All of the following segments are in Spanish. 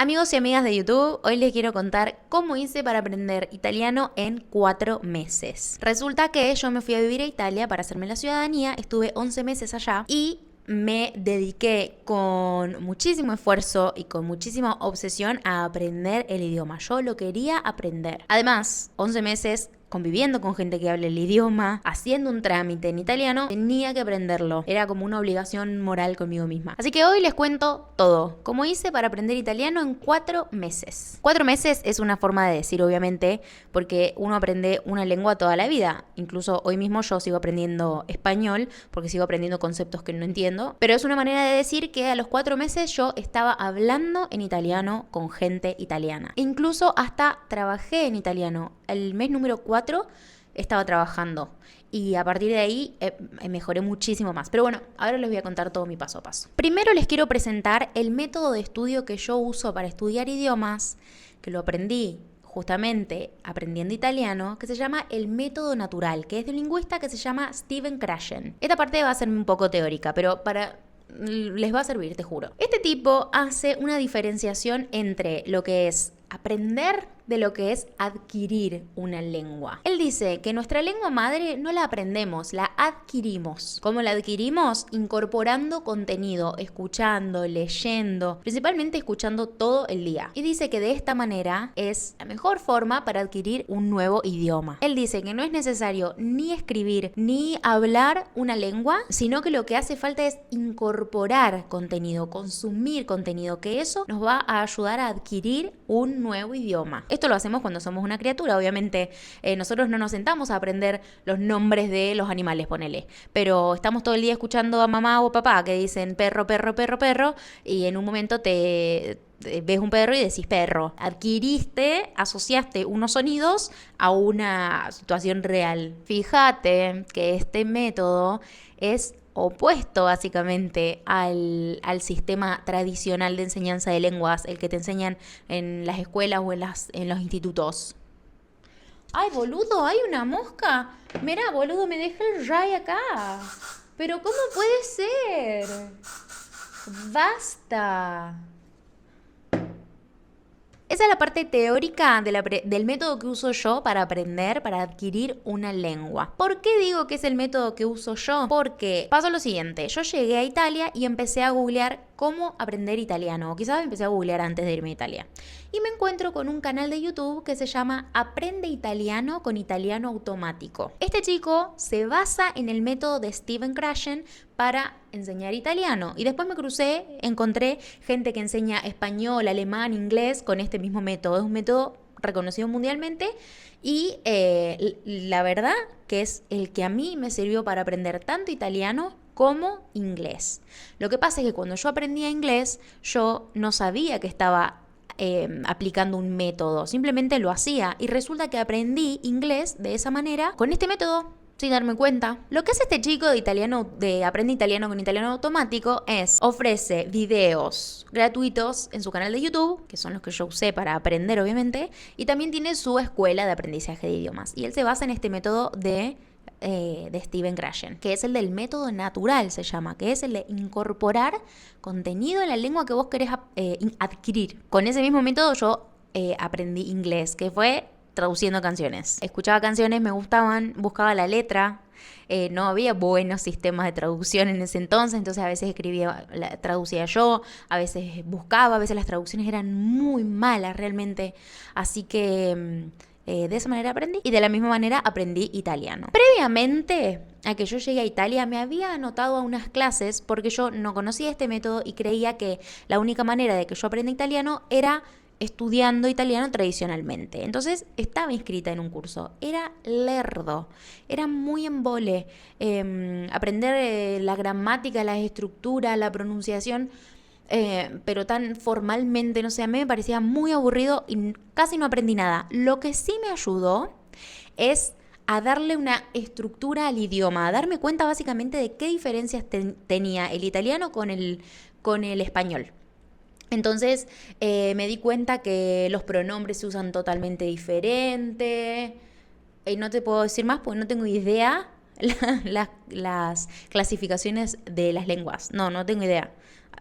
Amigos y amigas de YouTube, hoy les quiero contar cómo hice para aprender italiano en 4 meses. Resulta que yo me fui a vivir a Italia para hacerme la ciudadanía, estuve 11 meses allá y me dediqué con muchísimo esfuerzo y con muchísima obsesión a aprender el idioma. Yo lo quería aprender. Además, 11 meses conviviendo con gente que habla el idioma, haciendo un trámite en italiano, tenía que aprenderlo. Era como una obligación moral conmigo misma. Así que hoy les cuento todo. Cómo hice para aprender italiano en 4 meses. 4 meses es una forma de decir, obviamente, porque uno aprende una lengua toda la vida. Incluso hoy mismo yo sigo aprendiendo español, porque sigo aprendiendo conceptos que no entiendo. Pero es una manera de decir que a los 4 meses yo estaba hablando en italiano con gente italiana. Incluso hasta trabajé en italiano. El mes número 4 estaba trabajando y a partir de ahí mejoré muchísimo más. Pero bueno, ahora les voy a contar todo mi paso a paso. Primero les quiero presentar el método de estudio que yo uso para estudiar idiomas, que lo aprendí justamente aprendiendo italiano, que se llama el método natural, que es de un lingüista que se llama Stephen Krashen. Esta parte va a ser un poco teórica, pero les va a servir, te juro. Este tipo hace una diferenciación entre lo que es aprender de lo que es adquirir una lengua. Él dice que nuestra lengua madre no la aprendemos, la adquirimos. ¿Cómo la adquirimos? Incorporando contenido, escuchando, leyendo, principalmente escuchando todo el día. Y dice que de esta manera es la mejor forma para adquirir un nuevo idioma. Él dice que no es necesario ni escribir ni hablar una lengua, sino que lo que hace falta es incorporar contenido, consumir contenido, que eso nos va a ayudar a adquirir un nuevo idioma. Esto lo hacemos cuando somos una criatura, obviamente. Nosotros no nos sentamos a aprender los nombres de los animales, ponele. Pero estamos todo el día escuchando a mamá o papá que dicen perro, perro, perro, perro, y en un momento ves un perro y decís perro. Adquiriste, asociaste unos sonidos a una situación real. Fíjate que este método es opuesto básicamente al sistema tradicional de enseñanza de lenguas, el que te enseñan en las escuelas o en los institutos. ¡Ay, boludo! ¡Hay una mosca! Mirá, boludo, me dejé el ray acá. ¿Pero cómo puede ser? ¡Basta! Esa es la parte teórica del método que uso yo para aprender, para adquirir una lengua. ¿Por qué digo que es el método que uso yo? Porque pasó lo siguiente, yo llegué a Italia y empecé a googlear cómo aprender italiano, o quizás empecé a googlear antes de irme a Italia. Y me encuentro con un canal de YouTube que se llama Aprende Italiano con Italiano Automático. Este chico se basa en el método de Stephen Krashen para enseñar italiano. Y después encontré gente que enseña español, alemán, inglés con este mismo método. Es un método reconocido mundialmente y la verdad que es el que a mí me sirvió para aprender tanto italiano como inglés. Lo que pasa es que cuando yo aprendía inglés, yo no sabía que estaba aplicando un método, simplemente lo hacía y resulta que aprendí inglés de esa manera con este método sin darme cuenta. Lo que hace este chico de Aprende Italiano con Italiano Automático es ofrece videos gratuitos en su canal de YouTube, que son los que yo usé para aprender obviamente, y también tiene su escuela de aprendizaje de idiomas. Y él se basa en este método de Stephen Krashen, que es el del método natural, se llama, que es el de incorporar contenido en la lengua que vos querés adquirir. Con ese mismo método yo aprendí inglés, que fue traduciendo canciones. Escuchaba canciones, me gustaban, buscaba la letra. No había buenos sistemas de traducción en ese entonces a veces traducía yo, a veces buscaba, a veces las traducciones eran muy malas realmente. Así que de esa manera aprendí y de la misma manera aprendí italiano. Previamente a que yo llegue a Italia me había anotado a unas clases porque yo no conocía este método y creía que la única manera de que yo aprenda italiano era estudiando italiano tradicionalmente. Entonces estaba inscrita en un curso. Era lerdo, era muy embole. Aprender la gramática, la estructura, la pronunciación, pero tan formalmente, no sé, a mí me parecía muy aburrido y casi no aprendí nada. Lo que sí me ayudó es a darle una estructura al idioma, a darme cuenta básicamente de qué diferencias tenía el italiano con el español. Entonces me di cuenta que los pronombres se usan totalmente diferente. No te puedo decir más porque no tengo idea las clasificaciones de las lenguas. No tengo idea.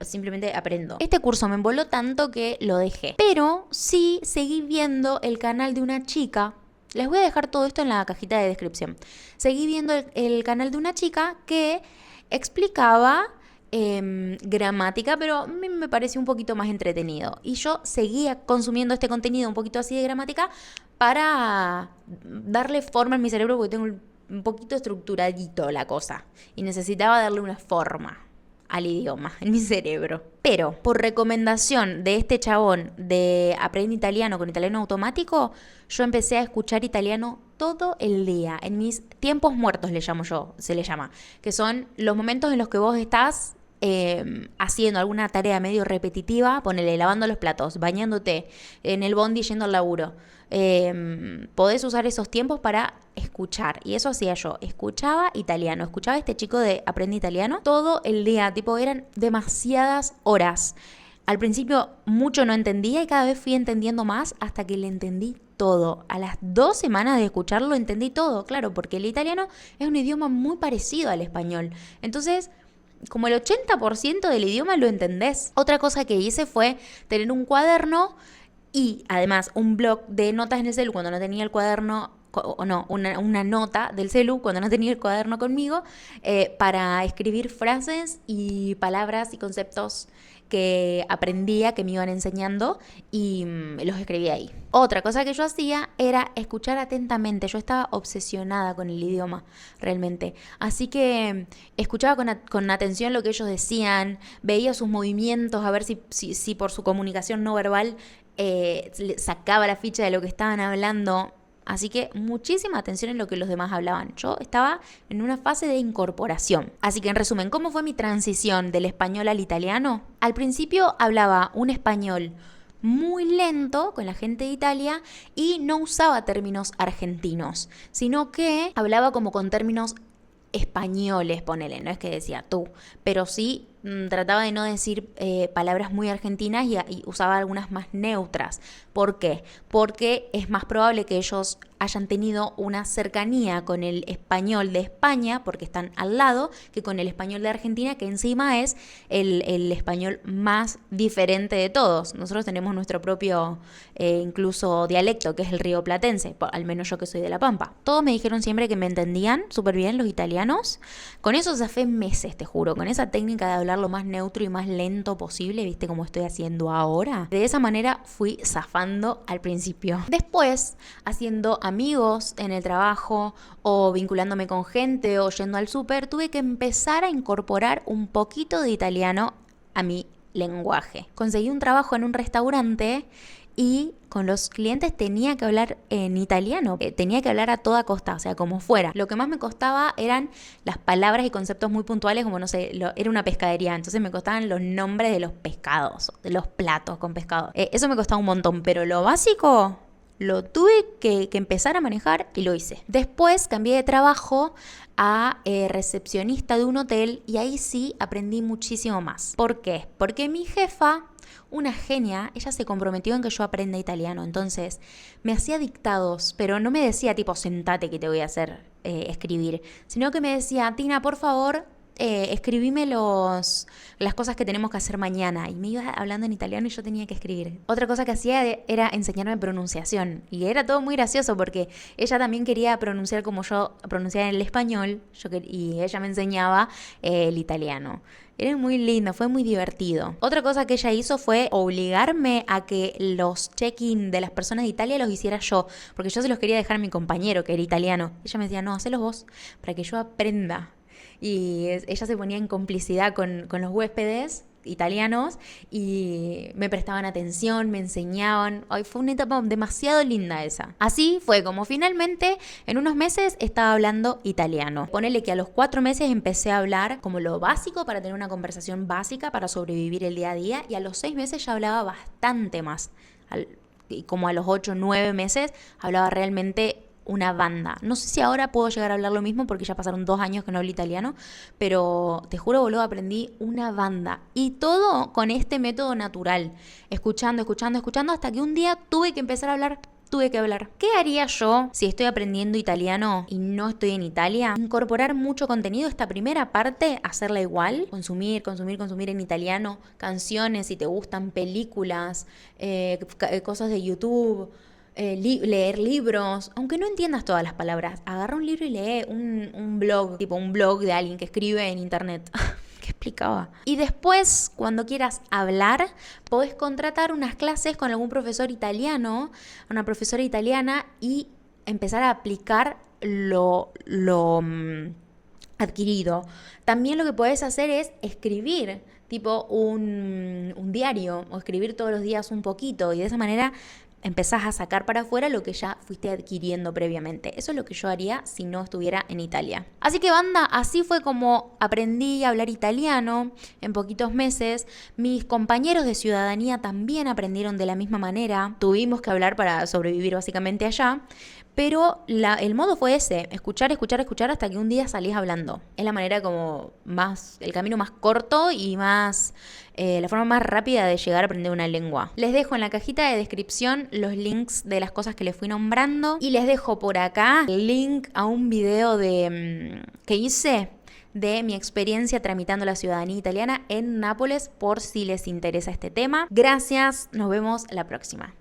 Simplemente aprendo. Este curso me emboló tanto que lo dejé. Pero sí seguí viendo el canal de una chica. Les voy a dejar todo esto en la cajita de descripción. Seguí viendo el canal de una chica que explicaba gramática, pero a mí me pareció un poquito más entretenido. Y yo seguía consumiendo este contenido un poquito así de gramática para darle forma en mi cerebro, porque tengo un poquito estructuradito la cosa. Y necesitaba darle una forma al idioma en mi cerebro. Pero por recomendación de este chabón de Aprende Italiano con Italiano Automático, yo empecé a escuchar italiano todo el día. En mis tiempos muertos se le llama, que son los momentos en los que vos estás haciendo alguna tarea medio repetitiva, ponele lavando los platos, bañándote, en el bondi yendo al laburo. Podés usar esos tiempos para escuchar. Y eso hacía yo. Escuchaba italiano. Escuchaba a este chico de Aprende Italiano todo el día. Tipo, eran demasiadas horas. Al principio mucho no entendía y cada vez fui entendiendo más hasta que le entendí todo. A las 2 semanas de escucharlo entendí todo. Claro, porque el italiano es un idioma muy parecido al español. Entonces, como el 80% del idioma lo entendés. Otra cosa que hice fue tener un cuaderno y además un blog de notas en el celu cuando no tenía el cuaderno, o no, una nota del celu cuando no tenía el cuaderno conmigo, para escribir frases y palabras y conceptos que aprendía, que me iban enseñando, y los escribía ahí. Otra cosa que yo hacía era escuchar atentamente. Yo estaba obsesionada con el idioma, realmente. Así que escuchaba con atención lo que ellos decían, veía sus movimientos, a ver si por su comunicación no verbal sacaba la ficha de lo que estaban hablando. Así que muchísima atención en lo que los demás hablaban. Yo estaba en una fase de incorporación. Así que en resumen, ¿cómo fue mi transición del español al italiano? Al principio hablaba un español muy lento con la gente de Italia y no usaba términos argentinos, sino que hablaba como con términos españoles, ponele, no es que decía tú, pero sí trataba de no decir palabras muy argentinas y usaba algunas más neutras. ¿Por qué? Porque es más probable que ellos hayan tenido una cercanía con el español de España, porque están al lado, que con el español de Argentina, que encima es el español más diferente de todos. Nosotros tenemos nuestro propio incluso dialecto, que es el rioplatense, al menos yo que soy de La Pampa. Todos me dijeron siempre que me entendían súper bien los italianos. Con eso zafé meses, te juro, con esa técnica de hablar lo más neutro y más lento posible, ¿viste? Como estoy haciendo ahora. De esa manera fui zafando al principio. Después, haciendo amigos en el trabajo o vinculándome con gente o yendo al súper, tuve que empezar a incorporar un poquito de italiano a mi lenguaje. Conseguí un trabajo en un restaurante y con los clientes tenía que hablar en italiano, tenía que hablar a toda costa, o sea, como fuera. Lo que más me costaba eran las palabras y conceptos muy puntuales, como no sé, era una pescadería, entonces me costaban los nombres de los pescados, de los platos con pescado. Eso me costaba un montón, pero lo básico lo tuve que empezar a manejar y lo hice. Después cambié de trabajo a recepcionista de un hotel y ahí sí aprendí muchísimo más. ¿Por qué? Porque mi jefa, una genia, ella se comprometió en que yo aprenda italiano. Entonces me hacía dictados, pero no me decía tipo sentate que te voy a hacer escribir, sino que me decía, Tina, por favor, escribime las cosas que tenemos que hacer mañana. Y me iba hablando en italiano y yo tenía que escribir. Otra cosa que hacía era enseñarme pronunciación. Y era todo muy gracioso porque ella también quería pronunciar como yo pronunciaba en el español y ella me enseñaba el italiano. Era muy lindo, fue muy divertido. Otra cosa que ella hizo fue obligarme a que los check-in de las personas de Italia los hiciera yo, porque yo se los quería dejar a mi compañero, que era italiano. Ella me decía, no, hacelos vos, para que yo aprenda. Y ella se ponía en complicidad con los huéspedes italianos y me prestaban atención, me enseñaban. Ay, fue una etapa demasiado linda esa. Así fue como finalmente en unos meses estaba hablando italiano. Ponele que a los 4 meses empecé a hablar como lo básico para tener una conversación básica para sobrevivir el día a día, y a los 6 meses ya hablaba bastante más. Y como a los 8 o 9 meses hablaba realmente una banda. No sé si ahora puedo llegar a hablar lo mismo porque ya pasaron 2 años que no hablo italiano, pero te juro, boludo, aprendí una banda. Y todo con este método natural, escuchando, hasta que un día tuve que empezar a hablar tuve que hablar. ¿Qué haría yo si estoy aprendiendo italiano y no estoy en Italia? Incorporar mucho contenido, esta primera parte, hacerla igual, consumir en italiano, canciones si te gustan, películas, cosas de YouTube, leer libros, aunque no entiendas todas las palabras, agarra un libro y lee un blog, tipo un blog de alguien que escribe en internet. ¿Qué explicaba? Y después, cuando quieras hablar, podés contratar unas clases con algún profesor italiano, una profesora italiana, y empezar a aplicar lo adquirido. También lo que podés hacer es escribir, tipo un diario, o escribir todos los días un poquito, y de esa manera empezás a sacar para afuera lo que ya fuiste adquiriendo previamente. Eso es lo que yo haría si no estuviera en Italia. Así que banda, así fue como aprendí a hablar italiano en poquitos meses. Mis compañeros de ciudadanía también aprendieron de la misma manera. Tuvimos que hablar para sobrevivir básicamente allá. Pero el modo fue ese, escuchar hasta que un día salís hablando. Es la manera como el camino más corto y la forma más rápida de llegar a aprender una lengua. Les dejo en la cajita de descripción los links de las cosas que les fui nombrando. Y les dejo por acá el link a un video que hice de mi experiencia tramitando la ciudadanía italiana en Nápoles, por si les interesa este tema. Gracias, nos vemos la próxima.